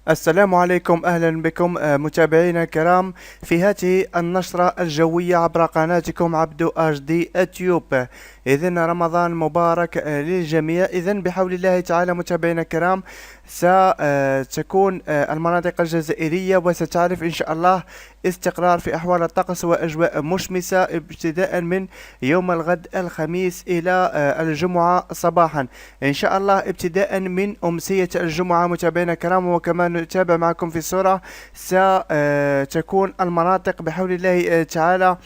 السلام عليكم، أهلا بكم متابعينا الكرام في هذه النشرة الجوية عبر قناتكم عبدو اش دي اتيوب. إذن رمضان مبارك للجميع. إذن بحول الله تعالى متابعينا الكرام ستكون المناطق الجزائرية وستعرف إن شاء الله استقرار في أحوال الطقس وأجواء مشمسة ابتداء من يوم الغد الخميس إلى الجمعة صباحا إن شاء الله، ابتداء من أمسية الجمعة متابعينا الكرام. وكما نتابع معكم في الصورة ستكون المناطق بحول الله تعالى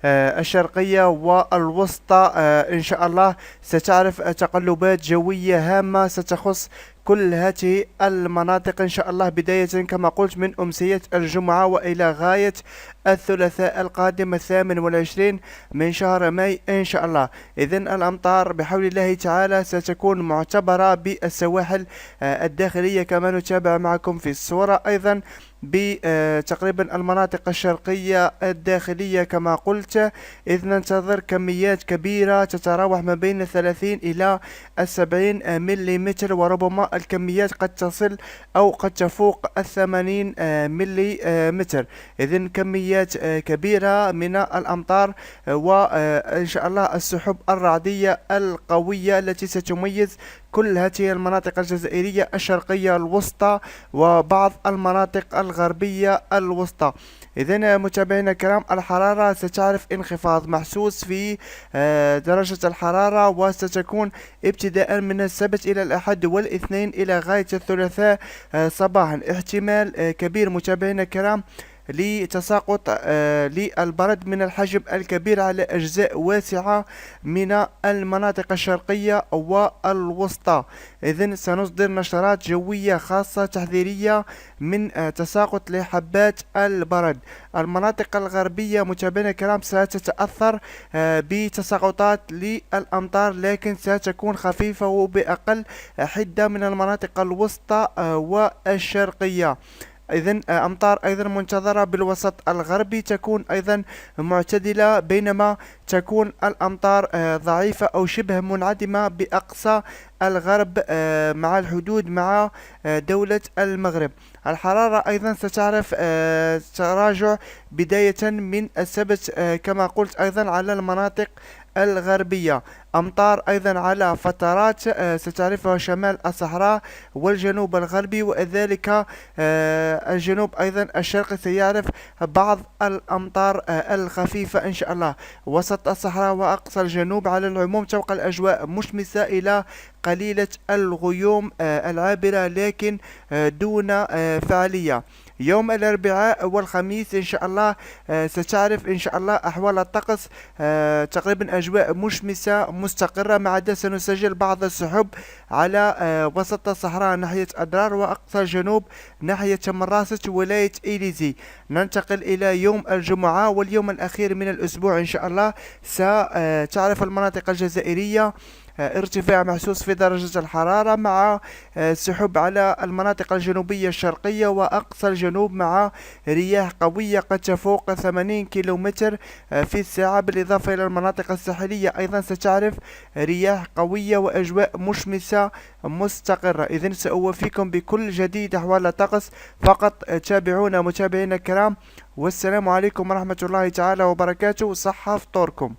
الشرقية والوسطى إن شاء الله ستعرف تقلبات جوية هامة ستخص كل هذه المناطق إن شاء الله، بداية كما قلت من أمسية الجمعة وإلى غاية الثلاثاء القادم 28 من شهر ماي إن شاء الله. إذن الأمطار بحول الله تعالى ستكون معتبرة بالسواحل الداخلية كما نتابع معكم في الصورة، أيضا بتقريبا المناطق الشرقية الداخلية كما قلت. إذ ننتظر كميات كبيرة تتراوح ما بين 30 إلى 70 ملم، وربما الكميات قد تصل أو قد تفوق 80 ملم. إذن كميات كبيرة من الأمطار وإن شاء الله السحب الرعدية القوية التي ستميز كل هذه المناطق الجزائرية الشرقية الوسطى وبعض المناطق الغربية الوسطى. إذن متابعينا الكرام، الحرارة ستعرف انخفاض محسوس في درجة الحرارة، وستكون ابتداء من السبت إلى الأحد والاثنين إلى غاية الثلاثاء صباحا احتمال كبير متابعينا الكرام لتساقط للبرد من الحجم الكبير على أجزاء واسعة من المناطق الشرقية والوسطى. إذن سنصدر نشرات جوية خاصة تحذيرية من تساقط لحبات البرد. المناطق الغربية متابعينا الكرام ستتأثر بتساقطات للأمطار، لكن ستكون خفيفة وبأقل حدة من المناطق الوسطى والشرقية. إذن أمطار أيضا منتظرة بالوسط الغربي تكون أيضا معتدلة، بينما تكون الأمطار ضعيفة أو شبه منعدمة بأقصى الغرب مع الحدود مع دولة المغرب. الحرارة أيضا ستعرف تراجع بداية من السبت كما قلت أيضا على المناطق الغربية. أمطار أيضا على فترات ستعرفها شمال الصحراء والجنوب الغربي، وذلك الجنوب أيضا الشرقي سيعرف بعض الأمطار الخفيفة إن شاء الله. وسط الصحراء وأقصى الجنوب على العموم تبقى الأجواء مشمسة إلى قليلة الغيوم العابرة لكن دون فعالية. يوم الأربعاء والخميس إن شاء الله ستعرف إن شاء الله أحوال الطقس تقريبا أجواء مشمسة مستقرة، ما عدا سنسجل بعض السحب على وسط الصحراء ناحية أدرار وأقصى الجنوب ناحية مراست ولاية إليزي. ننتقل إلى يوم الجمعة واليوم الأخير من الأسبوع إن شاء الله. ستعرف المناطق الجزائرية ارتفاع محسوس في درجة الحرارة مع سحب على المناطق الجنوبية الشرقية وأقصى الجنوب مع رياح قوية قد تفوق 80 كيلومتر في الساعة، بالإضافة إلى المناطق الساحلية أيضا ستعرف رياح قوية وأجواء مشمسة مستقرة. إذن سأوفيكم بكل جديد أحوال الطقس، فقط تابعونا متابعينا الكرام، والسلام عليكم ورحمة الله تعالى وبركاته. صحة فطوركم.